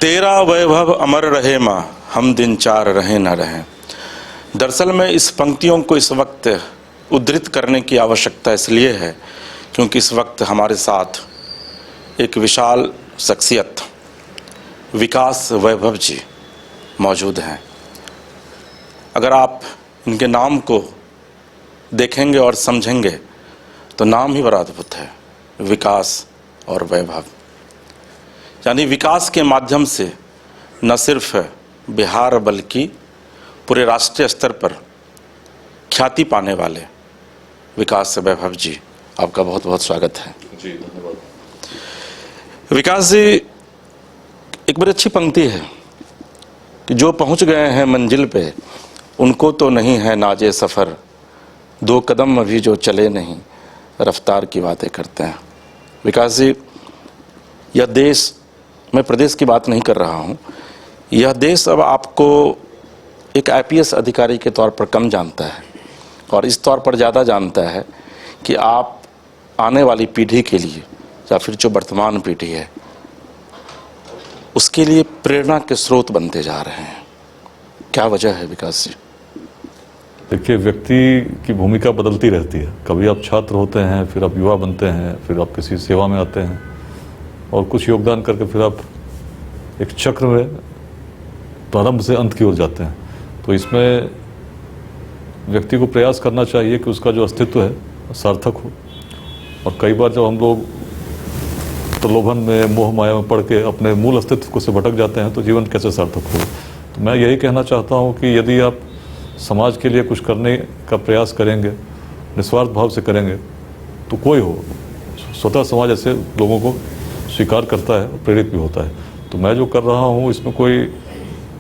तेरा वैभव अमर रहे माँ, हम दिन चार रहें न रहें। दरअसल में इस पंक्तियों को इस वक्त उद्धृत करने की आवश्यकता इसलिए है क्योंकि इस वक्त हमारे साथ एक विशाल शख्सियत विकास वैभव जी मौजूद हैं। अगर आप इनके नाम को देखेंगे और समझेंगे तो नाम ही बड़ा अद्भुत है, विकास और वैभव। यानी विकास के माध्यम से न सिर्फ बिहार बल्कि पूरे राष्ट्रीय स्तर पर ख्याति पाने वाले विकास वैभव जी, आपका बहुत बहुत स्वागत है। जी धन्यवाद। विकास जी, एक बड़ी अच्छी पंक्ति है कि जो पहुंच गए हैं मंजिल पे उनको तो नहीं है नाजे सफ़र, दो कदम अभी जो चले नहीं रफ्तार की बातें करते हैं। विकास जी, यह देश, मैं प्रदेश की बात नहीं कर रहा हूँ, यह देश अब आपको एक आईपीएस अधिकारी के तौर पर कम जानता है और इस तौर पर ज़्यादा जानता है कि आप आने वाली पीढ़ी के लिए या फिर जो वर्तमान पीढ़ी है उसके लिए प्रेरणा के स्रोत बनते जा रहे हैं। क्या वजह है विकास जी? देखिए, व्यक्ति की भूमिका बदलती रहती है। कभी आप छात्र होते हैं, फिर आप युवा बनते हैं, फिर आप किसी सेवा में आते हैं और कुछ योगदान करके फिर आप एक चक्र में प्रारंभ से अंत की ओर जाते हैं। तो इसमें व्यक्ति को प्रयास करना चाहिए कि उसका जो अस्तित्व है सार्थक हो। और कई बार जब हम लोग प्रलोभन में, मोह माया में पड़ के अपने मूल अस्तित्व को से भटक जाते हैं तो जीवन कैसे सार्थक हो। तो मैं यही कहना चाहता हूँ कि यदि आप समाज के लिए कुछ करने का प्रयास करेंगे, निस्वार्थ भाव से करेंगे, तो कोई हो, स्वतः समाज ऐसे लोगों को स्वीकार करता है और प्रेरित भी होता है। तो मैं जो कर रहा हूँ इसमें कोई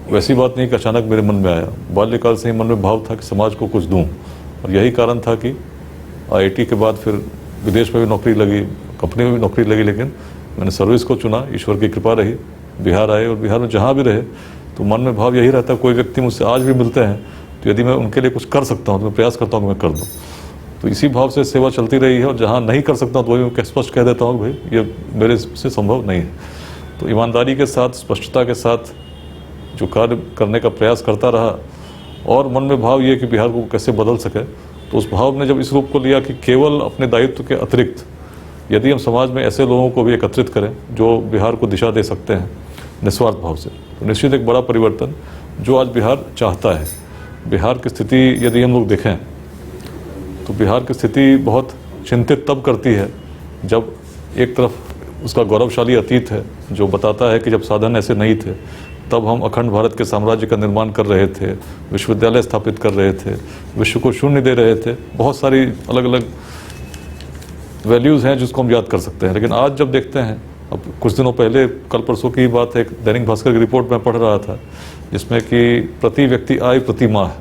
वैसी बात नहीं कि अचानक मेरे मन में आया। बाल्यकाल से ही मन में भाव था कि समाज को कुछ दूं, और यही कारण था कि आईआईटी के बाद फिर विदेश में भी नौकरी लगी, कंपनी में भी नौकरी लगी, लेकिन मैंने सर्विस को चुना। ईश्वर की कृपा रही, बिहार आए और बिहार में जहाँ भी रहे तो मन में भाव यही रहता है, कोई व्यक्ति मुझसे आज भी मिलते हैं तो यदि मैं उनके लिए कुछ कर सकता हूँ तो मैं प्रयास करता हूँ कि मैं कर दूँ। तो इसी भाव से सेवा चलती रही है और जहाँ नहीं कर सकता तो वही मैं स्पष्ट कह देता हूँ भाई ये मेरे से संभव नहीं है। तो ईमानदारी के साथ, स्पष्टता के साथ जो कार्य करने का प्रयास करता रहा और मन में भाव ये कि बिहार को कैसे बदल सके। तो उस भाव ने जब इस रूप को लिया कि केवल अपने दायित्व के अतिरिक्त यदि हम समाज में ऐसे लोगों को भी एकत्रित करें जो बिहार को दिशा दे सकते हैं निस्वार्थ भाव से, तो निश्चित एक बड़ा परिवर्तन जो आज बिहार चाहता है। बिहार की स्थिति यदि हम लोग देखें तो बिहार की स्थिति बहुत चिंतित तब करती है जब एक तरफ उसका गौरवशाली अतीत है जो बताता है कि जब साधन ऐसे नहीं थे तब हम अखंड भारत के साम्राज्य का निर्माण कर रहे थे, विश्वविद्यालय स्थापित कर रहे थे, विश्व को शून्य दे रहे थे। बहुत सारी अलग अलग वैल्यूज़ हैं जिसको हम याद कर सकते हैं। लेकिन आज जब देखते हैं, अब कुछ दिनों पहले, कल परसों की बात है, एक दैनिक भास्कर की रिपोर्ट में पढ़ रहा था जिसमें कि प्रति व्यक्ति आय प्रति माह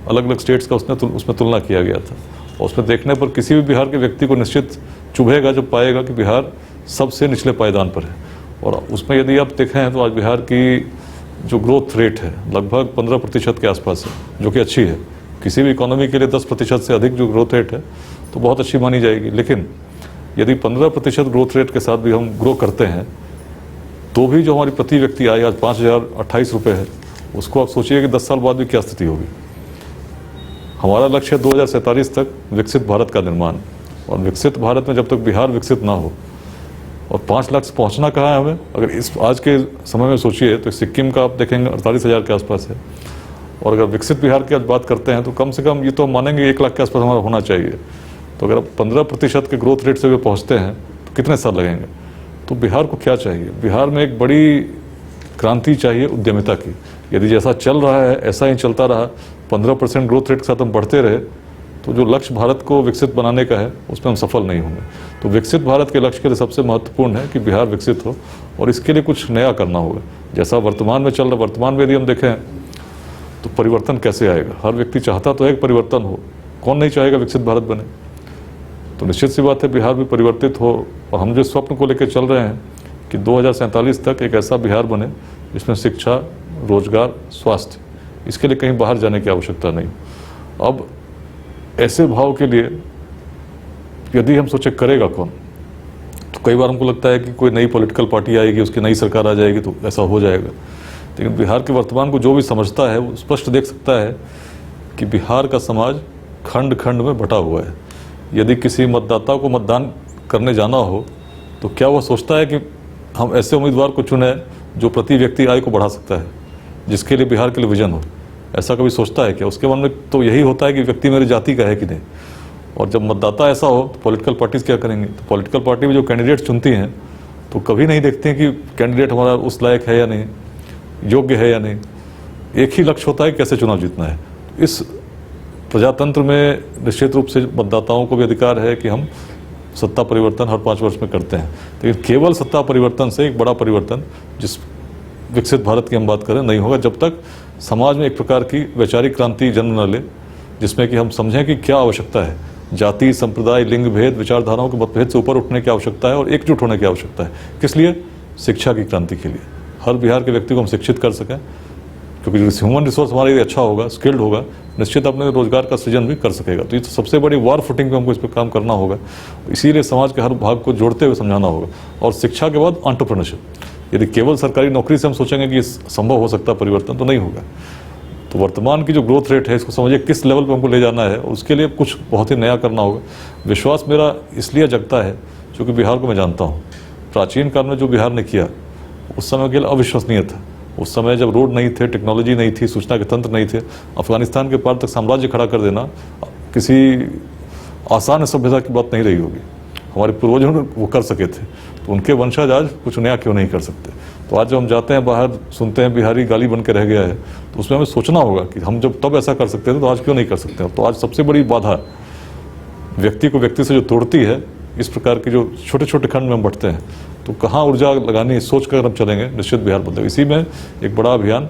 अलग अलग स्टेट्स का उसमें तुलना किया गया था। और उसमें देखने पर किसी भी बिहार के व्यक्ति को निश्चित चुभेगा जब पाएगा कि बिहार सबसे निचले पायदान पर है। और उसमें यदि आप देखें तो आज बिहार की जो ग्रोथ रेट है लगभग 15% के आसपास है, जो कि अच्छी है। किसी भी इकोनॉमी के लिए 10% से अधिक जो ग्रोथ रेट है तो बहुत अच्छी मानी जाएगी। लेकिन यदि 15% ग्रोथ रेट के साथ भी हम ग्रो करते हैं तो भी जो हमारी प्रति व्यक्ति आय आज 5,028 रुपये है, उसको आप सोचिए कि 10 साल बाद भी क्या स्थिति होगी। हमारा लक्ष्य है 2047 तक विकसित भारत का निर्माण, और विकसित भारत में जब तक बिहार विकसित ना हो, और 5 लाख से पहुँचना कहाँ है हमें, अगर इस आज के समय में सोचिए तो सिक्किम का आप देखेंगे 48,000 के आसपास है। और अगर विकसित बिहार की आज बात करते हैं तो कम से कम ये तो मानेंगे 1 लाख के आसपास हमारा होना चाहिए। तो अगर 15% के ग्रोथ रेट से वे पहुँचते हैं तो कितने साल लगेंगे। तो बिहार को क्या चाहिए? बिहार में एक बड़ी क्रांति चाहिए उद्यमिता की। यदि जैसा चल रहा है ऐसा ही चलता रहा, 15% ग्रोथ रेट के साथ हम बढ़ते रहे, तो जो लक्ष्य भारत को विकसित बनाने का है उसमें हम सफल नहीं होंगे। तो विकसित भारत के लक्ष्य के लिए सबसे महत्वपूर्ण है कि बिहार विकसित हो, और इसके लिए कुछ नया करना होगा। जैसा वर्तमान में चल रहा, वर्तमान में यदि हम देखें तो परिवर्तन कैसे आएगा? हर व्यक्ति चाहता तो है कि परिवर्तन हो, कौन नहीं चाहेगा विकसित भारत बने। तो निश्चित सी बात है बिहार भी परिवर्तित हो, और हम जो स्वप्न को लेकर चल रहे हैं कि 2047 तक एक ऐसा बिहार बने जिसमें शिक्षा, रोजगार, स्वास्थ्य, इसके लिए कहीं बाहर जाने की आवश्यकता नहीं। अब ऐसे भाव के लिए यदि हम सोचे करेगा कौन, तो कई बार हमको लगता है कि कोई नई पॉलिटिकल पार्टी आएगी, उसकी नई सरकार आ जाएगी तो ऐसा हो जाएगा। लेकिन बिहार के वर्तमान को जो भी समझता है वो स्पष्ट देख सकता है कि बिहार का समाज खंड खंड में बटा हुआ है। यदि किसी मतदाता को मतदान करने जाना हो तो क्या वो सोचता है कि हम ऐसे उम्मीदवार को चुने जो प्रति व्यक्ति आय को बढ़ा सकता है, जिसके लिए बिहार के लिए विजन हो? ऐसा कभी सोचता है क्या? उसके मन में तो यही होता है कि व्यक्ति मेरी जाति का है कि नहीं। और जब मतदाता ऐसा हो तो पॉलिटिकल पार्टीज क्या करेंगे? तो पॉलिटिकल पार्टी में जो कैंडिडेट चुनती हैं तो कभी नहीं देखते हैं कि कैंडिडेट हमारा उस लायक है या नहीं, योग्य है या नहीं। एक ही लक्ष्य होता है कैसे चुनाव जीतना है। इस प्रजातंत्र में निश्चित रूप से मतदाताओं को भी अधिकार है कि हम सत्ता परिवर्तन हर 5 वर्ष में करते हैं, लेकिन केवल सत्ता परिवर्तन से एक बड़ा परिवर्तन जिस विकसित भारत की हम बात करें नहीं होगा जब तक समाज में एक प्रकार की वैचारिक क्रांति जन्म न ले, जिसमें कि हम समझें कि क्या आवश्यकता है। जाति, संप्रदाय, लिंग भेद, विचारधाराओं के मतभेद से ऊपर उठने की आवश्यकता है और एकजुट होने की आवश्यकता है। किस लिए? शिक्षा की क्रांति के लिए। हर बिहार के व्यक्ति को हम शिक्षित कर सकें, क्योंकि ह्यूमन रिसोर्स हमारे लिए अच्छा होगा, स्किल्ड होगा, निश्चित अपने रोजगार का सृजन भी कर सकेगा। तो ये तो सबसे बड़ी वॉर फुटिंग पे हमको इस पर काम करना होगा। इसीलिए समाज के हर भाग को जोड़ते हुए समझाना होगा। और शिक्षा के बाद एंटरप्रेन्योरशिप। यदि केवल सरकारी नौकरी से हम सोचेंगे कि संभव हो सकता है परिवर्तन, तो नहीं होगा। तो वर्तमान की जो ग्रोथ रेट है इसको समझिए किस लेवल पे हमको ले जाना है, उसके लिए कुछ बहुत ही नया करना होगा। विश्वास मेरा इसलिए जगता है क्योंकि बिहार को मैं जानता हूँ। प्राचीन काल में जो बिहार ने किया उस समय के लिए अविश्वसनीय था। उस समय जब रोड नहीं थे, टेक्नोलॉजी नहीं थी, सूचना के तंत्र नहीं थे, अफगानिस्तान के पार तक साम्राज्य खड़ा कर देना किसी आसान सभ्यता की बात नहीं रही होगी। हमारे पूर्वजों ने वो कर सके थे, तो उनके वंशज आज कुछ नया क्यों नहीं कर सकते। तो आज जब हम जाते हैं बाहर, सुनते हैं बिहारी गाली बन के रह गया है, तो उसमें हमें सोचना होगा कि हम जब तब ऐसा कर सकते थे तो आज क्यों नहीं कर सकते। तो आज सबसे बड़ी बाधा व्यक्ति को व्यक्ति से जो तोड़ती है, इस प्रकार के जो छोटे छोटे खंड में हम बढ़ते हैं, तो कहाँ ऊर्जा लगानी है सोच कर हम चलेंगे, निश्चित बिहार बदलेगा। इसी में एक बड़ा अभियान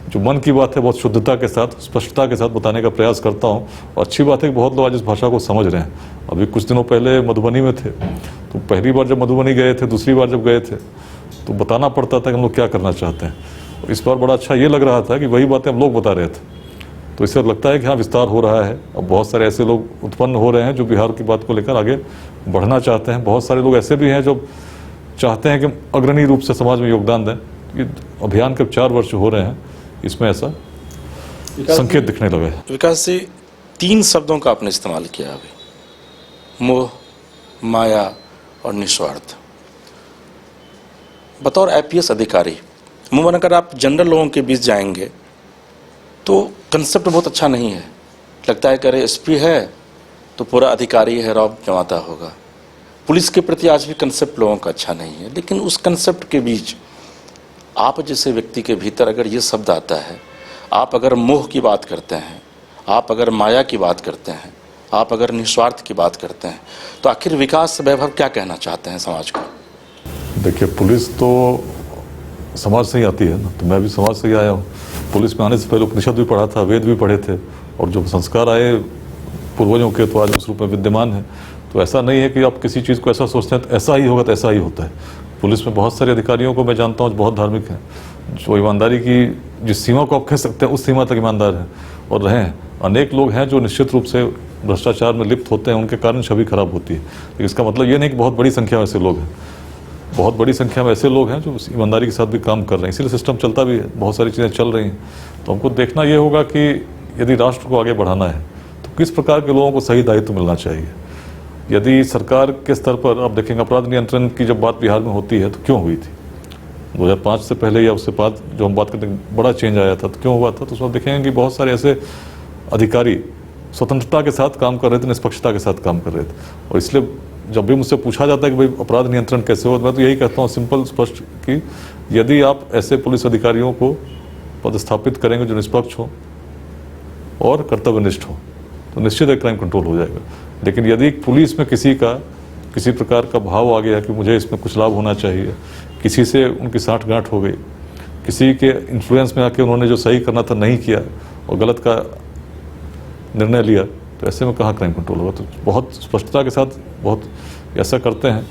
जो मन की बात है बहुत शुद्धता के साथ, स्पष्टता के साथ बताने का प्रयास करता हूँ। और अच्छी बात है कि बहुत लोग आज इस भाषा को समझ रहे हैं। अभी कुछ दिनों पहले मधुबनी में थे, तो पहली बार जब मधुबनी गए थे, दूसरी बार जब गए थे, तो बताना पड़ता था कि हम लोग क्या करना चाहते हैं। और इस बार बड़ा अच्छा ये लग रहा था कि वही बातें हम लोग बता रहे थे। तो इससे लगता है कि हाँ, विस्तार हो रहा है। अब बहुत सारे ऐसे लोग उत्पन्न हो रहे हैं जो बिहार की बात को लेकर आगे बढ़ना चाहते हैं। बहुत सारे लोग ऐसे भी हैं जो चाहते हैं कि अग्रणी रूप से समाज में योगदान दें। ये अभियान के 4 वर्ष हो रहे हैं, इसमें ऐसा संकेत दिखने लगे हैं। विकास जी, 3 शब्दों का आपने इस्तेमाल किया अभी, मोह, माया और निस्वार्थ। बतौर IPS अधिकारी, मुमकिन अगर आप जनरल लोगों के बीच जाएंगे तो कंसेप्ट बहुत अच्छा नहीं है। लगता है कि अरे SP है तो पूरा अधिकारी है, रौब जमाता होगा। पुलिस के प्रति आज भी कंसेप्ट लोगों का अच्छा नहीं है। लेकिन उस कंसेप्ट के बीच आप जैसे व्यक्ति के भीतर अगर ये शब्द आता है, आप अगर मोह की बात करते हैं, आप अगर माया की बात करते हैं, आप अगर निस्वार्थ की बात करते हैं, तो आखिर विकास वैभव क्या कहना चाहते हैं समाज को? देखिए, पुलिस तो समाज से ही आती है ना, तो मैं भी समाज से ही आया हूँ। पुलिस में आने से पहले उपनिषद भी पढ़ा था, वेद भी पढ़े थे, और जो संस्कार आए पूर्वजों के तो आज उस रूप में विद्यमान है। तो ऐसा नहीं है कि आप किसी चीज़ को ऐसा सोचते हैं तो ऐसा ही होगा, तो ऐसा ही होता है। पुलिस में बहुत सारे अधिकारियों को मैं जानता हूँ जो बहुत धार्मिक हैं, जो ईमानदारी की जिस सीमा को आप कह सकते हैं उस सीमा तक ईमानदार हैं और रहे हैं। अनेक लोग हैं जो निश्चित रूप से भ्रष्टाचार में लिप्त होते हैं, उनके कारण छवि खराब होती है। लेकिन इसका मतलब ये नहीं कि बहुत बड़ी संख्या में ऐसे लोग हैं। बहुत बड़ी संख्या में ऐसे लोग हैं जो ईमानदारी के साथ भी काम कर रहे हैं, इसीलिए सिस्टम चलता भी है, बहुत सारी चीज़ें चल रही हैं। तो हमको देखना ये होगा कि यदि राष्ट्र को आगे बढ़ाना है तो किस प्रकार के लोगों को सही दायित्व मिलना चाहिए। यदि सरकार के स्तर पर आप देखेंगे, अपराध नियंत्रण की जब बात बिहार में होती है तो क्यों हुई थी? 2005 से पहले या उससे बाद जो हम बात करते हैं बड़ा चेंज आया था, तो क्यों हुआ था? तो उसमें देखेंगे कि बहुत सारे ऐसे अधिकारी स्वतंत्रता के साथ काम कर रहे थे, निष्पक्षता के साथ काम कर रहे थे। और इसलिए जब भी मुझसे पूछा जाता है कि भाई अपराध नियंत्रण कैसे हो, मैं तो यही कहता हूँ सिंपल स्पष्ट कि यदि आप ऐसे पुलिस अधिकारियों को पदस्थापित करेंगे जो निष्पक्ष हो और कर्तव्यनिष्ठ हो, तो निश्चित एक क्राइम कंट्रोल हो जाएगा। लेकिन यदि पुलिस में किसी प्रकार का भाव आ गया कि मुझे इसमें कुछ लाभ होना चाहिए, किसी से उनकी साठगांठ हो गई, किसी के इन्फ्लुएंस में आके उन्होंने जो सही करना था नहीं किया और गलत का निर्णय लिया, तो ऐसे में कहाँ क्राइम कंट्रोल होगा। तो बहुत स्पष्टता के साथ बहुत ऐसा करते हैं।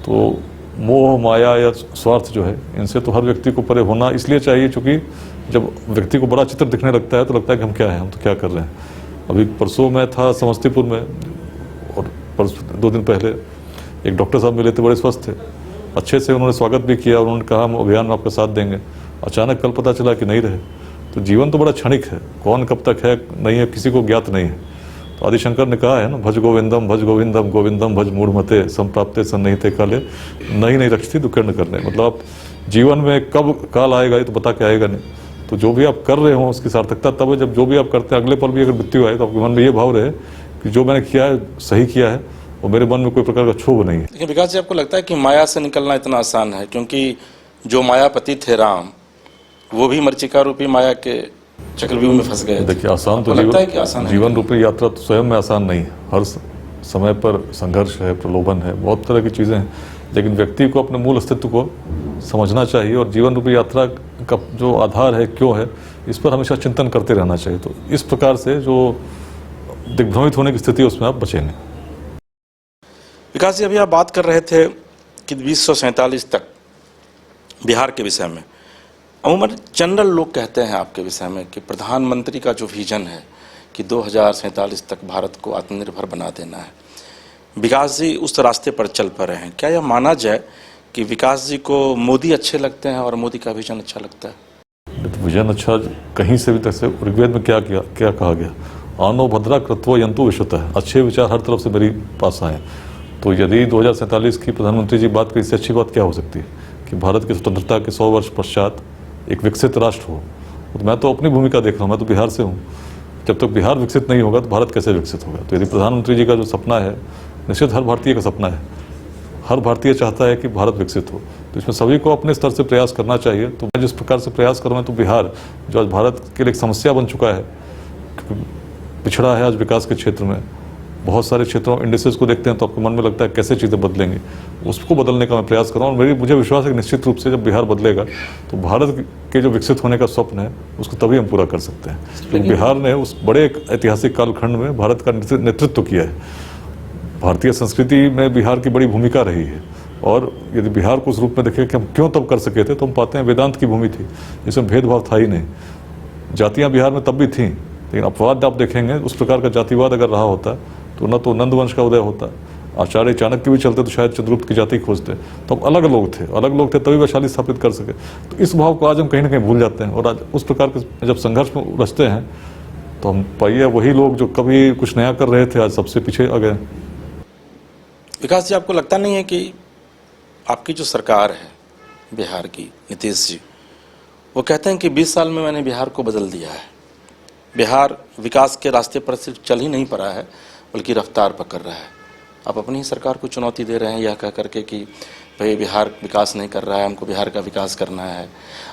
तो मोह, माया या स्वार्थ जो है, इनसे तो हर व्यक्ति को परे होना इसलिए चाहिए क्योंकि जब व्यक्ति को बड़ा चित्र दिखने लगता है तो लगता है कि हम क्या हैं, हम तो क्या कर रहे हैं। अभी परसों मैं था समस्तीपुर में, और 2 दिन पहले एक डॉक्टर साहब मिले थे, बड़े स्वस्थ थे, अच्छे से उन्होंने स्वागत भी किया, उन्होंने कहा हम अभियान में आपका साथ देंगे। अचानक कल पता चला कि नहीं रहे। तो जीवन तो बड़ा क्षणिक है, कौन कब तक है नहीं है किसी को ज्ञात नहीं है। तो आदिशंकर ने कहा है ना, भज गोविंदम गोविंदम भज मूढ़मते संप्राप्ते सन्निहिते काले नहीं रक्षती दुकर्ण करने। मतलब आप जीवन में कब काल आएगा ये तो बता के आएगा नहीं। तो जो भी आप कर रहे हो उसकी सार्थकता तब है जब जो भी आप करते हैं अगले पल भी अगर मृत्यु आए तो आपके मन में ये भाव रहे कि जो मैंने किया है सही किया है और मेरे मन में कोई प्रकार का क्षोभ नहीं है। लेकिन विकास जी, आपको लगता है कि माया से निकलना इतना आसान है? क्योंकि जो मायापति थे राम, वो भी मरीचिका रूपी माया के चक्रव्यूह में फंस गए। देखिए, आसान तो जीवन रूपी यात्रा तो स्वयं में आसान नहीं है। हर समय पर संघर्ष है, प्रलोभन है, बहुत तरह की चीज़ें हैं। लेकिन व्यक्ति को अपने मूल अस्तित्व को समझना चाहिए और जीवन रूपी यात्रा का जो आधार है क्यों है इस पर हमेशा चिंतन करते रहना चाहिए। तो इस प्रकार से जो दिग्भ्रमित होने की स्थिति है उसमें आप बचेंगे। विकास जी, अभी आप बात कर रहे थे कि 2047 तक बिहार के विषय में, अमूमन जनरल लोग कहते हैं आपके विषय में कि प्रधानमंत्री का जो विजन है कि 2047 तक भारत को आत्मनिर्भर बना देना है, विकास जी उस रास्ते पर चल पड़े हैं। क्या यह माना जाए कि विकास जी को मोदी अच्छे लगते हैं और मोदी का विजन अच्छा लगता है? तो विजन अच्छा कहीं से भी तक से ऋग्वेद में क्या कहा गया, आनो भद्रा कृत्वो यंतु विश्वतः, अच्छे विचार हर तरफ से मेरे पास आए। तो यदि 2047 की प्रधानमंत्री जी बात करें, इससे अच्छी बात क्या हो सकती है कि भारत की स्वतंत्रता के 100 वर्ष पश्चात एक विकसित राष्ट्र हो। तो मैं तो अपनी भूमिका देख रहा हूँ, मैं तो बिहार से हूँ। जब तक बिहार विकसित नहीं होगा तो भारत कैसे विकसित होगा? तो यदि प्रधानमंत्री जी का जो सपना है, निश्चित हर भारतीय का सपना है, हर भारतीय चाहता है कि भारत विकसित हो, तो इसमें सभी को अपने स्तर से प्रयास करना चाहिए। तो मैं जिस प्रकार से प्रयास कर रहा हूँ, तो बिहार जो आज भारत के लिए एक समस्या बन चुका है, पिछड़ा है आज विकास के क्षेत्र में, बहुत सारे क्षेत्रों इंडिसेस को देखते हैं तो आपको मन में लगता है कैसे चीज़ें बदलेंगी, उसको बदलने का मैं प्रयास कर रहा हूँ। और मुझे विश्वास है कि निश्चित रूप से जब बिहार बदलेगा तो भारत के जो विकसित होने का स्वप्न है उसको तभी हम पूरा कर सकते हैं। तो बिहार ने उस बड़े एक ऐतिहासिक कालखंड में भारत का नेतृत्व किया है। भारतीय संस्कृति में बिहार की बड़ी भूमिका रही है। और यदि बिहार को उस रूप में देखें कि हम क्यों तब कर सके थे, तो हम पाते हैं वेदांत की भूमि थी, जिसमें भेदभाव था ही नहीं। जातियाँ बिहार में तब भी थीं, लेकिन अपवाद आप देखेंगे उस प्रकार का जातिवाद अगर रहा होता तो न तो नंद वंश का उदय होता, आचार्य चाणक्य भी चलते तो शायद चंद्रगुप्त की जाति खोजते। तो हम अलग लोग थे तभी वैशाली स्थापित कर सके। तो इस भाव को आज हम कहीं ना कहीं भूल जाते हैं। और आज उस प्रकार के जब संघर्ष में उलझते हैं तो हम पाइए वही लोग जो कभी कुछ नया कर रहे थे आज सबसे पीछे आ गए। विकास जी, आपको लगता नहीं है कि आपकी जो सरकार है बिहार की, नीतीश जी, वो कहते हैं कि 20 साल में मैंने बिहार को बदल दिया है, बिहार विकास के रास्ते पर सिर्फ चल ही नहीं पड़ा है बल्कि रफ्तार पकड़ रहा है। आप अपनी ही सरकार को चुनौती दे रहे हैं यह कह करके कि भाई बिहार विकास नहीं कर रहा है, हमको बिहार का विकास करना है।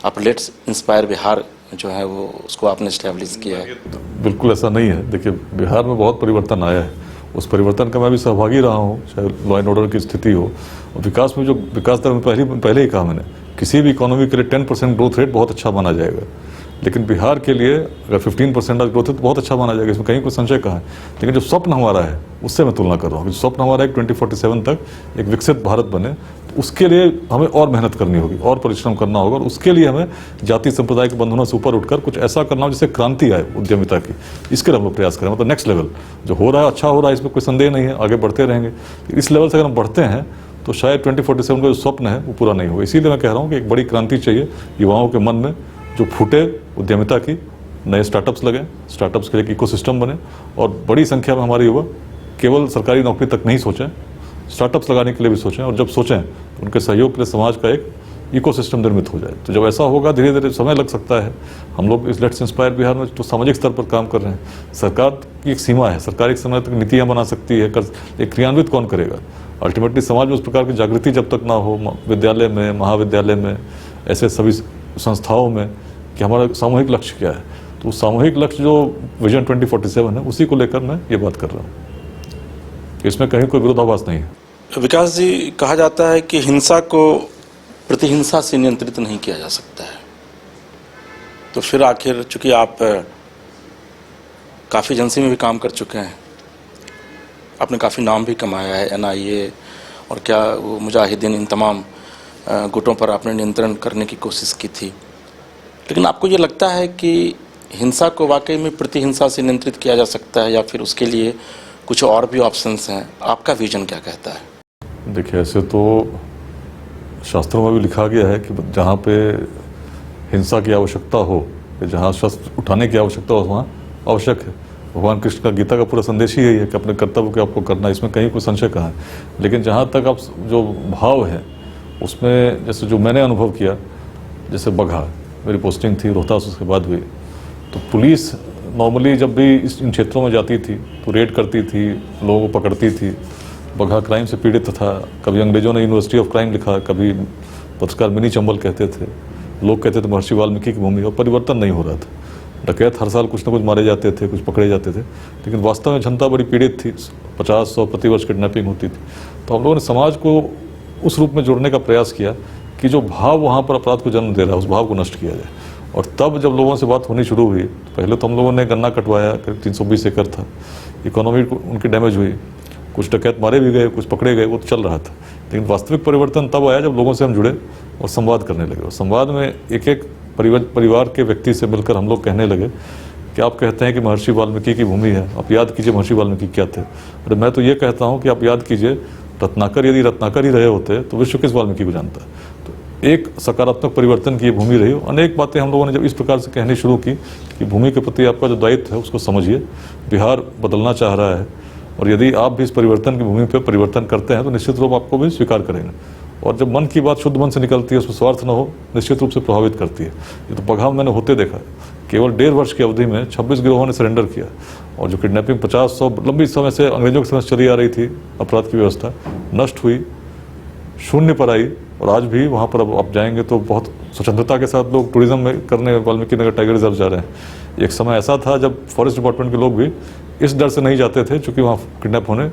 आप लेट्स इंस्पायर बिहार जो है वो उसको आपने इस्टेब्लिश किया है। बिल्कुल ऐसा नहीं है। देखिए, बिहार में बहुत परिवर्तन आया है, उस परिवर्तन का मैं भी सहभागी रहा हूँ, चाहे लॉ एंड ऑर्डर की स्थिति हो। और विकास में जो विकास दर में पहले ही कहा मैंने, किसी भी इकोनॉमी के लिए 10% ग्रोथ रेट बहुत अच्छा माना जाएगा। लेकिन बिहार के लिए अगर 15% ग्रोथ है तो बहुत अच्छा माना जाएगा, इसमें कहीं कोई संशय कहाँ है। लेकिन जो स्वप्न हमारा है उससे मैं तुलना कर रहा हूँ कि स्वप्न हमारा है 2047 तक एक विकसित भारत बने, तो उसके लिए हमें और मेहनत करनी होगी और परिश्रम करना होगा। और उसके लिए हमें जाति संप्रदाय के बंधनों से ऊपर उठकर कुछ ऐसा करना हो जिससे क्रांति आए उद्यमिता की। इसके लिए हम लोग प्रयास करें, मतलब नेक्स्ट लेवल जो हो रहा है अच्छा हो रहा है, इसमें कोई संदेह नहीं है, आगे बढ़ते रहेंगे। इस लेवल से अगर हम बढ़ते हैं तो शायद 2047 का जो स्वप्न है वो पूरा नहीं होगा। इसीलिए मैं कह रहा हूँ कि एक बड़ी क्रांति चाहिए युवाओं के मन में, जो फूटे उद्यमिता की, नए स्टार्टअप्स लगें, स्टार्टअप्स के लिए एक इकोसिस्टम बने और बड़ी संख्या में हमारे युवा केवल सरकारी नौकरी तक नहीं सोचें, स्टार्टअप्स लगाने के लिए भी सोचें। और जब सोचें तो उनके सहयोग के लिए समाज का एक इकोसिस्टम निर्मित हो जाए। तो जब ऐसा होगा, धीरे धीरे समय लग सकता है। हम लोग इस लेट्स इंस्पायर बिहार में तो सामाजिक स्तर पर काम कर रहे हैं। सरकार की एक सीमा है, सरकार एक समय तक नीतियाँ बना सकती है, एक क्रियान्वित कौन करेगा? अल्टीमेटली समाज में उस प्रकार की जागृति जब तक ना हो, विद्यालय में, महाविद्यालय में, ऐसे सभी संस्थाओं में, कि हमारा सामूहिक लक्ष्य क्या है। तो सामूहिक लक्ष्य जो विजन 2047 है उसी को लेकर मैं ये बात कर रहा हूँ। इसमें कहीं कोई विरोधाभास नहीं है। विकास जी, कहा जाता है कि हिंसा को प्रतिहिंसा से नियंत्रित नहीं किया जा सकता है, तो फिर आखिर चूंकि आप काफ़ी एजेंसी में भी काम कर चुके हैं, आपने काफ़ी नाम भी कमाया है, NIA और क्या वो मुजाहिदीन, इन तमाम गुटों पर आपने नियंत्रण करने की कोशिश की थी। लेकिन आपको ये लगता है कि हिंसा को वाकई में प्रतिहिंसा से नियंत्रित किया जा सकता है या फिर उसके लिए कुछ और भी ऑप्शंस हैं? आपका विजन क्या कहता है? देखिए, ऐसे तो शास्त्रों में भी लिखा गया है कि जहाँ पे हिंसा की आवश्यकता हो, जहाँ शस्त्र उठाने की आवश्यकता हो, वहाँ आवश्यक है। भगवान कृष्ण का, गीता का पूरा संदेश ही यही है कि अपने कर्तव्य को आपको करना है, इसमें कहीं कोई संशय कहाँ है। लेकिन जहाँ तक आप जो भाव है उसमें, जैसे जो मैंने अनुभव किया, जैसे बगहा मेरी पोस्टिंग थी, रोहतास उसके बाद हुई, तो पुलिस नॉर्मली जब भी इन क्षेत्रों में जाती थी तो रेड करती थी, लोगों को पकड़ती थी। बगहा क्राइम से पीड़ित था। कभी अंग्रेजों ने यूनिवर्सिटी ऑफ क्राइम लिखा, कभी पत्रकार मिनी चंबल कहते थे, लोग कहते थे महर्षि वाल्मीकि की भूमि, और परिवर्तन नहीं हो रहा था। डकैत हर साल कुछ ना कुछ मारे जाते थे, कुछ पकड़े जाते थे, लेकिन वास्तव में जनता बड़ी पीड़ित थी। 50-100 प्रतिवर्ष किडनैपिंग होती थी। तो हम लोगों ने समाज को उस रूप में जोड़ने का प्रयास किया कि जो भाव वहाँ पर अपराध को जन्म दे रहा है, उस भाव को नष्ट किया जाए। और तब जब लोगों से बात होनी शुरू हुई, पहले तो हम लोगों ने गन्ना कटवाया, करीब 320 एकड़ था। इकोनॉमी उनकी डैमेज हुई, कुछ डकैत मारे भी गए, कुछ पकड़े गए, वो तो चल रहा था। लेकिन वास्तविक परिवर्तन तब आया जब लोगों से हम जुड़े और संवाद करने लगे। और संवाद में एक एक परिवार के व्यक्ति से मिलकर हम लोग कहने लगे कि आप कहते हैं कि महर्षि वाल्मीकि की भूमि है, आप याद कीजिए महर्षि वाल्मीकि क्या थे। अरे मैं तो ये कहता हूँ कि आप याद कीजिए, रत्नाकर यदि रत्नाकर ही रहे होते तो विश्व किस वाल्मीकि को जानता। तो एक सकारात्मक परिवर्तन की ये भूमि रही। अनेक बातें हम लोगों ने जब इस प्रकार से कहनी शुरू की कि भूमि के प्रति आपका जो दायित्व है उसको समझिए, बिहार बदलना चाह रहा है, और यदि आप भी इस परिवर्तन की भूमि पर परिवर्तन करते हैं तो निश्चित रूप आपको भी स्वीकार करेंगे। और जब मन की बात शुद्ध मन से निकलती है, उसमें स्वार्थ न हो, निश्चित रूप से प्रभावित करती है। ये तो बगहा मैंने होते देखा है। केवल 1.5 वर्ष की अवधि में 26 गिरोहों ने सरेंडर किया। और जो किडनैपिंग 50-100 लंबी समय से अंग्रेजों के समय चली आ रही थी, अपराध की व्यवस्था नष्ट हुई, शून्य पर आई। और आज भी वहाँ पर अब आप जाएंगे तो बहुत स्वतंत्रता के साथ लोग टूरिज्म में करने वाल्मीकि नगर टाइगर रिजर्व जा रहे हैं। एक समय ऐसा था जब फॉरेस्ट डिपार्टमेंट के लोग भी इस डर से नहीं जाते थे, चूँकि वहाँ किडनैप होने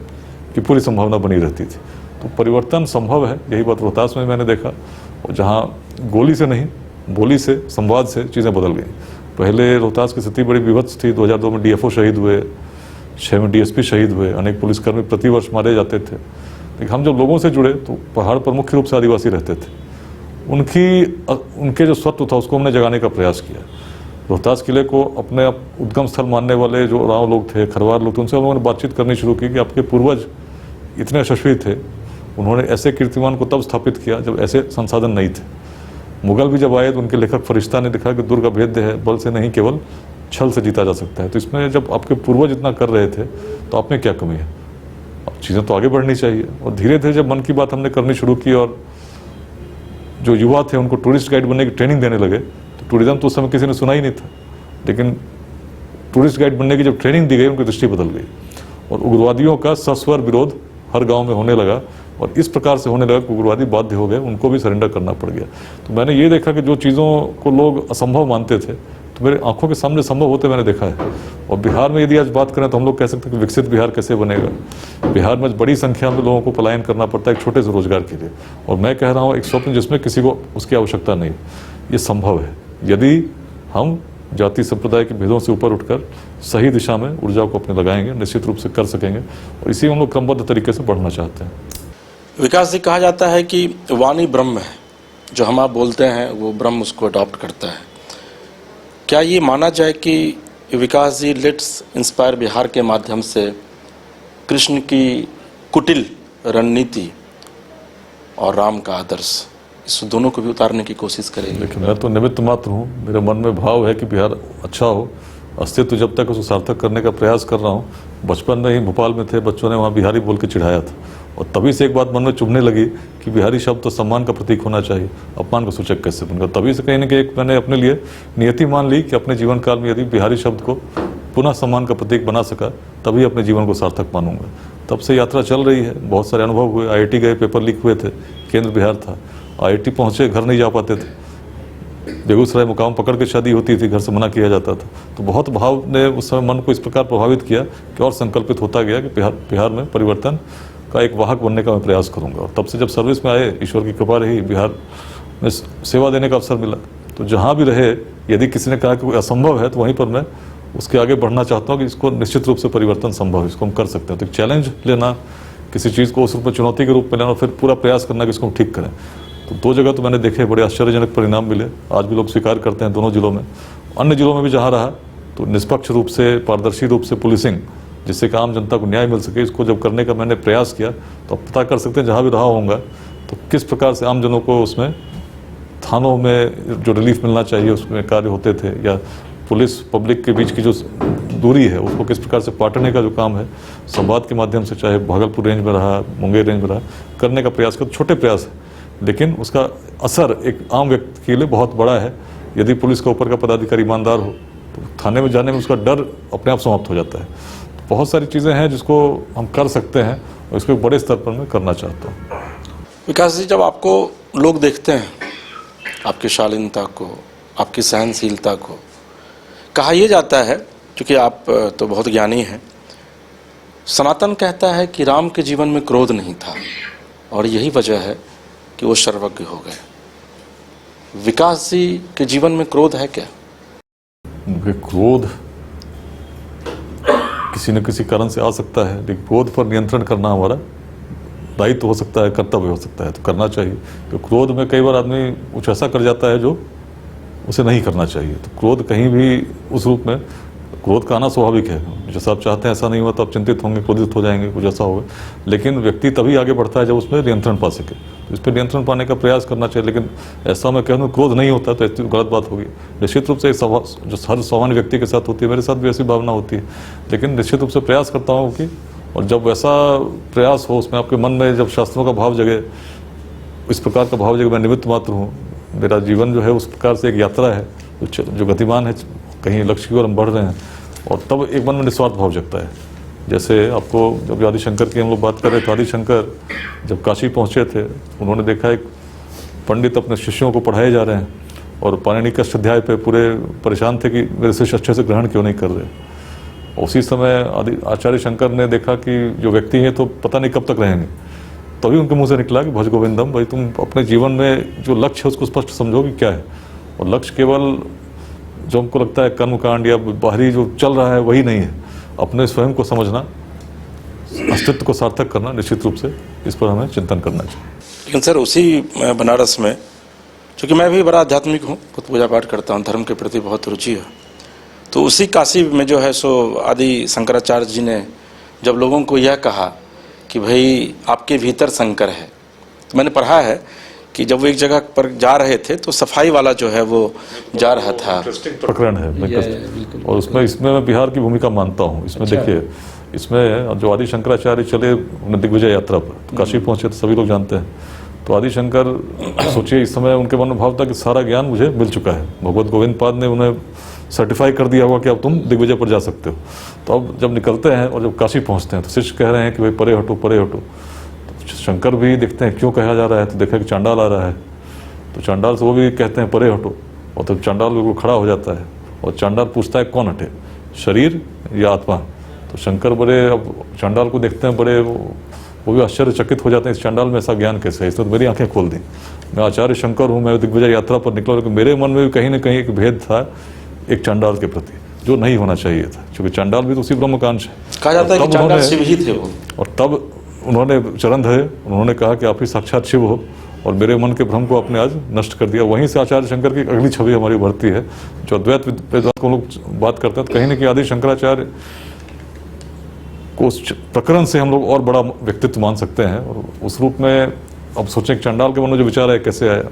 की पूरी संभावना बनी रहती थी। तो परिवर्तन संभव है, यही बात रोहतास में मैंने देखा। और जहाँ गोली से नहीं, बोली से, संवाद से चीज़ें बदल गई। पहले रोहतास की स्थिति बड़ी विभत्स थी। 2002 में DFO शहीद हुए, 6 में DSP शहीद हुए, अनेक पुलिसकर्मी प्रतिवर्ष मारे जाते थे। लेकिन हम जब लोगों से जुड़े तो पहाड़ पर मुख्य रूप से आदिवासी रहते थे, उनके जो सत्व था उसको हमने जगाने का प्रयास किया। रोहतास किले को अपने उद्गम स्थल मानने वाले जो राव लोग थे, खरवार लोग थे, उनसे हम लोगों ने बातचीत करनी शुरू की कि आपके पूर्वज इतने यशस्वी थे, उन्होंने ऐसे कीर्तिमान को तब स्थापित किया जब ऐसे संसाधन नहीं थे। मुगल भी जब आए तो उनके लेखक फरिश्ता ने लिखा कि दुर्ग अभेद्य है, बल से नहीं केवल छल से जीता जा सकता है। तो इसमें जब आपके पूर्वज इतना कर रहे थे तो आप में क्या कमी है? अब चीज़ें तो आगे बढ़नी चाहिए। और धीरे धीरे जब मन की बात हमने करनी शुरू की और जो युवा थे उनको टूरिस्ट गाइड बनने की ट्रेनिंग देने लगे, तो टूरिज्म तो उस समय किसी ने सुना ही नहीं था, लेकिन टूरिस्ट गाइड बनने की जब ट्रेनिंग दी गई उनकी दृष्टि बदल गई। और उग्रवादियों का सस्वर विरोध हर गांव में होने लगा। और इस प्रकार से होने लगा कि उग्रवादी बाध्य हो गए, उनको भी सरेंडर करना पड़ गया। तो मैंने ये देखा कि जो चीज़ों को लोग असंभव मानते थे तो मेरे आंखों के सामने संभव होते मैंने देखा है। और बिहार में यदि आज बात करें तो हम लोग कह सकते हैं कि विकसित बिहार कैसे बनेगा। बिहार में बड़ी संख्या में लोगों को पलायन करना पड़ता है एक छोटे से रोजगार के लिए। और मैं कह रहा हूँ एक स्वप्न जिसमें किसी को उसकी आवश्यकता नहीं, ये संभव है यदि हम जाति संप्रदाय के भेदों से ऊपर उठकर सही दिशा में ऊर्जा को अपने लगाएंगे, निश्चित रूप से कर सकेंगे। और इसी हम लोग क्रमबद्ध तरीके से बढ़ना चाहते हैं। विकास जी, कहा जाता है कि वाणी ब्रह्म है, जो हम आप बोलते हैं वो ब्रह्म उसको अडॉप्ट करता है। क्या ये माना जाए कि विकास जी लेट्स इंस्पायर बिहार के माध्यम से कृष्ण की कुटिल रणनीति और राम का आदर्श, इस दोनों को भी उतारने की कोशिश करेंगे? लेकिन मैं तो निमित्त मात्र हूँ। मेरे मन में भाव है कि बिहार अच्छा हो, अस्तित्व जब तक उसको सार्थक करने का प्रयास कर रहा हूँ। बचपन में ही भोपाल में थे, बच्चों ने वहाँ बिहारी बोल के चिढ़ाया था, और तभी से एक बात मन में चुभने लगी कि बिहारी शब्द तो सम्मान का प्रतीक होना चाहिए, अपमान का सूचक कैसे बनेगा। तभी से कहीं ना कहीं मैंने अपने लिए नियति मान ली कि अपने जीवन काल में यदि बिहारी शब्द को पुनः सम्मान का प्रतीक बना सका तभी अपने जीवन को सार्थक मानूंगा। तब से यात्रा चल रही है, बहुत सारे अनुभव हुए। IIT गए, पेपर लीक हुए थे, केंद्र बिहार था। IIT पहुँचे, घर नहीं जा पाते थे, बेगूसराय मुकाम पकड़ के शादी होती थी, घर से मना किया जाता था। तो बहुत भाव ने उस समय मन को इस प्रकार प्रभावित किया कि और संकल्पित होता गया कि बिहार में परिवर्तन का एक वाहक बनने का मैं प्रयास करूंगा। और तब से जब सर्विस में आए, ईश्वर की कृपा रही, बिहार में सेवा देने का अवसर मिला। तो जहाँ भी रहे, यदि किसी ने कहा कि कोई असंभव है तो वहीं पर मैं उसके आगे बढ़ना चाहता हूँ कि इसको निश्चित रूप से परिवर्तन संभव है, इसको हम कर सकते हैं। तो चैलेंज लेना, किसी चीज़ को उस रूप में चुनौती के रूप में लेना और फिर पूरा प्रयास करना कि इसको हम ठीक करें। तो 2 जगह तो मैंने देखे, बड़े आश्चर्यजनक परिणाम मिले। आज भी लोग स्वीकार करते हैं दोनों जिलों में। अन्य जिलों में भी जहाँ रहा तो निष्पक्ष रूप से, पारदर्शी रूप से पुलिसिंग जिससे कि आम जनता को न्याय मिल सके। इसको जब करने का मैंने प्रयास किया तो आप पता कर सकते हैं जहाँ भी रहा होऊंगा तो किस प्रकार से आम जनों को उसमें थानों में जो रिलीफ मिलना चाहिए उसमें कार्य होते थे, या पुलिस पब्लिक के बीच की जो दूरी है उसको किस प्रकार से पाटने का जो काम है संवाद के माध्यम से, चाहे भागलपुर रेंज में रहा, मुंगेर रेंज में रहा, करने का प्रयास कर। छोटे प्रयास है लेकिन उसका असर एक आम व्यक्ति के लिए बहुत बड़ा है। यदि पुलिस के ऊपर का पदाधिकारी ईमानदार हो तो थाने में जाने में उसका डर अपने आप समाप्त हो जाता है। तो बहुत सारी चीज़ें हैं जिसको हम कर सकते हैं और इसको एक बड़े स्तर पर मैं करना चाहता हूँ। विकास जी, जब आपको लोग देखते हैं, आपकी शालीनता को, आपकी सहनशीलता को, कहा यह जाता है, क्योंकि आप तो बहुत ज्ञानी हैं, सनातन कहता है कि राम के जीवन में क्रोध नहीं था और यही वजह है कि वो सर्वज्ञ हो गए। विकास जी के जीवन में क्रोध है क्या? क्रोध किसी न किसी कारण से आ सकता है, लेकिन क्रोध पर नियंत्रण करना हमारा दायित्व हो सकता है, कर्तव्य हो सकता है, तो करना चाहिए। तो क्रोध में कई बार आदमी कुछ ऐसा कर जाता है जो उसे नहीं करना चाहिए। तो क्रोध कहीं भी उस रूप में, क्रोध का आना स्वाभाविक है। जैसा आप चाहते हैं ऐसा नहीं हुआ तो आप चिंतित होंगे, क्रोधित हो जाएंगे, कुछ ऐसा होगा। लेकिन व्यक्ति तभी आगे बढ़ता है जब उसमें नियंत्रण पा सके। तो इस पर नियंत्रण पाने का प्रयास करना चाहिए। लेकिन ऐसा मैं कहूँ क्रोध नहीं होता तो ऐसी गलत बात होगी। निश्चित रूप से जो हर सामान्य व्यक्ति के साथ होती है, मेरे साथ भी ऐसी भावना होती है। लेकिन निश्चित रूप से प्रयास करता हूँ कि, और जब वैसा प्रयास हो, उसमें आपके मन में जब शास्त्रों का भाव जगे, इस प्रकार का भाव जगे, मैं निमित्त मात्र हूँ, मेरा जीवन जो है उस प्रकार से एक यात्रा है जो गतिमान है, कहीं लक्ष्य की ओर हम बढ़ रहे हैं, और तब एक मन में निस्वार्थ भाव जगता है। जैसे आपको जब आदि शंकर की हम लोग बात कर रहे थे, आदि शंकर जब काशी पहुँचे थे, उन्होंने देखा एक पंडित अपने शिष्यों को पढ़ाए जा रहे हैं और पाणिनि का अष्टाध्याय पे पूरे परेशान थे कि मेरे शिष्य अच्छे से ग्रहण क्यों नहीं कर रहे। उसी समय आचार्य शंकर ने देखा कि जो व्यक्ति हैं तो पता नहीं कब तक रहेंगे, तभी उनके मुंह से निकला कि भज गोविंदम, भाई तुम अपने जीवन में जो लक्ष्य है उसको स्पष्ट समझो कि क्या है। और लक्ष्य केवल जो हमको लगता है कर्मकांड या बाहरी जो चल रहा है वही नहीं है, अपने स्वयं को समझना, अस्तित्व को सार्थक करना, निश्चित रूप से इस पर हमें चिंतन करना चाहिए। लेकिन सर, उसी बनारस में, चूँकि मैं भी बड़ा आध्यात्मिक हूँ, बहुत पूजा पाठ करता हूँ, धर्म के प्रति बहुत रुचि है, तो उसी काशी में जो है सो आदि शंकराचार्य जी ने जब लोगों को यह कहा कि भाई आपके भीतर शंकर है, तो मैंने पढ़ा है कि जब वो एक जगह पर जा रहे थे तो सफाई वाला जो है वो जा रहा था। प्रकरण है और इसमें मैं बिहार की भूमिका मानता हूँ। इसमें देखिए, इसमें जो आदि शंकराचार्य चले दिग्विजय यात्रा पर, तो काशी पहुँचे तो सभी लोग जानते हैं। तो आदि शंकर सोचिए, इस समय उनके मन में भाव था कि सारा ज्ञान मुझे मिल चुका है, भगवत गोविंद पाद ने उन्हें सर्टिफाई कर दिया होगा कि अब तुम दिग्विजय पर जा सकते हो। तो अब जब निकलते हैं और जब काशी पहुंचते हैं तो शिष्य कह रहे हैं कि भाई परे हटो, परे हटो। तो शंकर भी देखते हैं क्यों कहा जा रहा है, तो देखा कि चांडाल आ रहा है, तो चांडाल से वो भी कहते हैं परे हटो। और तब चांडाल बिल्कुल खड़ा हो जाता है और चांडाल पूछता है कौन हटे, शरीर या आत्मा। तो शंकर बड़े, अब चांडाल को देखते हैं, बड़े वो भी आश्चर्यचकित हो जाते हैं, इस चांडाल में ऐसा ज्ञान कैसे है। इसने तो मेरी आंखें खोल दी। मैं आचार्य शंकर हूँ, मैं दिग्विजय यात्रा पर निकला, लेकिन मेरे मन में भी कहीं ना कहीं एक भेद था एक चांडाल के प्रति, जो नहीं होना चाहिए था, क्योंकि चांडाल भी तो उसी ब्रह्मकांश है। कहा जाता है कि चांडाल शिव ही थे वो। और तब उन्होंने चरण धरे, उन्होंने कहा कि आप ही साक्षात शिव हो, और मेरे मन के भ्रम को आपने आज नष्ट कर दिया। वहीं से आचार्य शंकर की अगली छवि हमारी बढ़ती है। जो अद्वैत वेदांत को लोग बात करते हैं तो कहीं ना कहीं आदि शंकराचार्य को उस प्रकरण से हम लोग और बड़ा व्यक्तित्व मान सकते हैं। और उस रूप में अब सोचें कि चांडाल के मन में जो विचार है कैसे आया,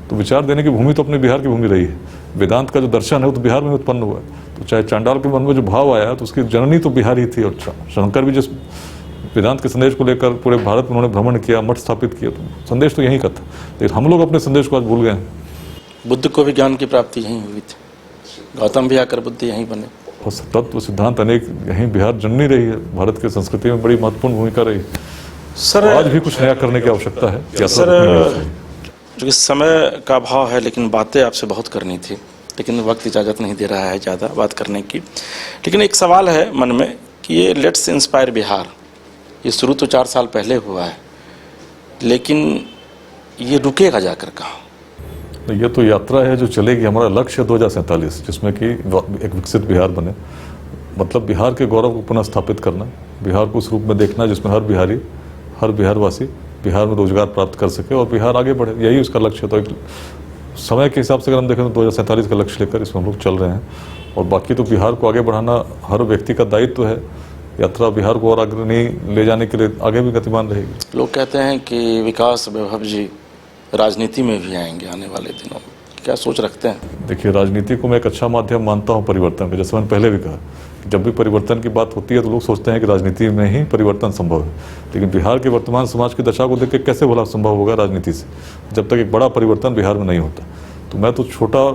तो विचार देने की भूमि तो अपने बिहार की भूमि रही है। वेदांत का जो दर्शन है वो तो बिहार में उत्पन्न हुआ है। तो चाहे चांडाल के मन में जो भाव आया तो उसकी जननी तो बिहार ही थी। और शंकर भी जिस वेदांत के संदेश को लेकर पूरे भारत में उन्होंने भ्रमण किया, मठ स्थापित किया, तो संदेश तो यहीं का था। लेकिन हम लोग अपने संदेश को आज भूल गए। बुद्ध को भी ज्ञान की प्राप्ति यहीं हुई थी, गौतम भी आकर बुद्ध यहीं बने। और तत्व सिद्धांत अनेक यहीं बिहार जननी रही है, भारत की संस्कृति में बड़ी महत्वपूर्ण भूमिका रही। सर आज भी कुछ नया करने की आवश्यकता है। सर, जो समय का अभाव है, लेकिन बातें आपसे बहुत करनी थी, लेकिन वक्त इजाज़त नहीं दे रहा है ज़्यादा बात करने की। लेकिन एक सवाल है मन में कि ये लेट्स इंस्पायर बिहार, ये शुरू तो 4 साल पहले हुआ है, लेकिन ये रुकेगा जाकर कहाँ? ये तो यात्रा है जो चलेगी। हमारा लक्ष्य है 2047, जिसमें कि एक विकसित बिहार बने। मतलब बिहार के गौरव को पुनः स्थापित करना, बिहार को उस रूप में देखना जिसमें हर बिहारी, हर बिहारवासी बिहार में रोजगार प्राप्त कर सके और बिहार आगे बढ़े, यही उसका लक्ष्य है। तो एक समय के हिसाब से अगर हम देखें तो 2047 का लक्ष्य लेकर इसमें हम लोग चल रहे हैं। और बाकी तो बिहार को आगे बढ़ाना हर व्यक्ति का दायित्व है। यात्रा बिहार को और अग्रणी ले जाने के लिए आगे भी गतिमान रहेगी। लोग कहते हैं कि विकास वैभव जी राजनीति में भी आएंगे आने वाले दिनों में, क्या सोच रखते हैं? देखिए, राजनीति को मैं एक अच्छा माध्यम मानता हूँ परिवर्तन का। जैसे मैंने पहले भी कहा कि जब भी परिवर्तन की बात होती है तो लोग सोचते हैं कि राजनीति में ही परिवर्तन संभव है, लेकिन बिहार के वर्तमान समाज की दशा को देख के कैसे भला संभव होगा राजनीति से, जब तक एक बड़ा परिवर्तन बिहार में नहीं होता। तो मैं तो छोटा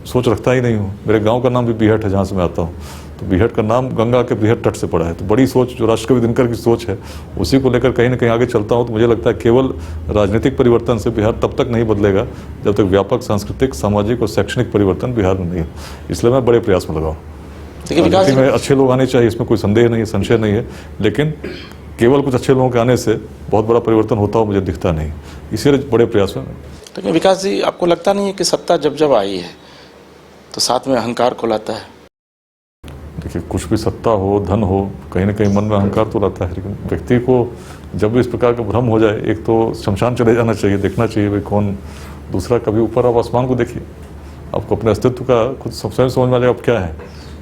सोच रखता ही नहीं हूँ। मेरे गाँव का नाम भी बीहट है, जहाँ से मैं आता हूँ, तो बीहट का नाम गंगा के बीहट तट से पड़ा है। तो बड़ी सोच जो राष्ट्रकवि दिनकर की सोच है, उसी को लेकर कहीं ना कहीं आगे चलता हूँ। तो मुझे लगता है केवल राजनीतिक परिवर्तन से बिहार तब तक नहीं बदलेगा जब तक व्यापक सांस्कृतिक, सामाजिक और शैक्षणिक परिवर्तन बिहार में नहीं हो। इसलिए मैं बड़े प्रयास में लगा हूँ। राजनीति में अच्छे लोग आने चाहिए, इसमें कोई संदेह नहीं है, संशय नहीं है, लेकिन केवल कुछ अच्छे लोगों के आने से बहुत बड़ा परिवर्तन होता हो मुझे दिखता नहीं, इसीलिए बड़े प्रयास में। लेकिन विकास जी, आपको लगता नहीं है कि सत्ता जब जब आई है तो साथ में अहंकार को लाता है? देखिए, कुछ भी सत्ता हो, धन हो, कहीं ना कहीं मन में अहंकार तो लाता है, लेकिन व्यक्ति को जब भी इस प्रकार का भ्रम हो जाए, एक तो शमशान चले जाना चाहिए, देखना चाहिए भाई कौन। दूसरा, कभी ऊपर आप आसमान को देखिए, आपको अपने अस्तित्व का खुद स्वयं समझ में आ जाएगा आप क्या है।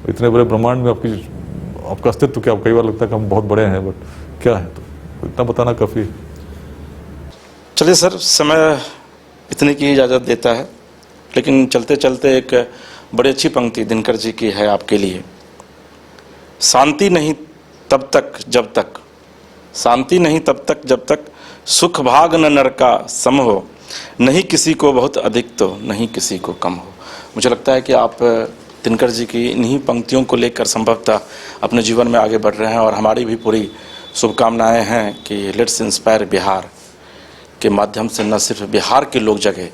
इतने बड़े ब्रह्मांड में आपका अस्तित्व क्या? कई बार लगता है कि हम बहुत बड़े हैं, बट क्या है, तो इतना बताना काफ़ी। चलिए सर, समय इतने की इजाज़त देता है, लेकिन चलते चलते एक बड़ी अच्छी पंक्ति दिनकर जी की है आपके लिए। शांति नहीं तब तक जब तक, शांति नहीं तब तक जब तक सुख भाग न नर का सम हो, नहीं किसी को बहुत अधिक तो नहीं किसी को कम हो। मुझे लगता है कि आप दिनकर जी की इन्हीं पंक्तियों को लेकर संभवतः अपने जीवन में आगे बढ़ रहे हैं, और हमारी भी पूरी शुभकामनाएं हैं कि लेट्स इंस्पायर बिहार के माध्यम से न सिर्फ बिहार के लोग जगे,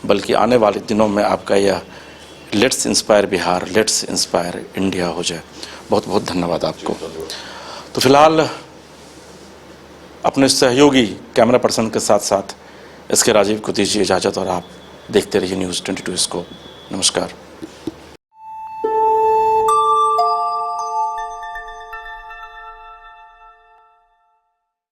बल्कि आने वाले दिनों में आपका यह let's inspire Bihar, let's inspire India हो जाए। बहुत बहुत धन्यवाद आपको। तो फिलहाल अपने सहयोगी कैमरा पर्सन के साथ साथ इसके राजीव को दीजिए इजाज़त, और आप देखते रहिए न्यूज़ 22 को। नमस्कार।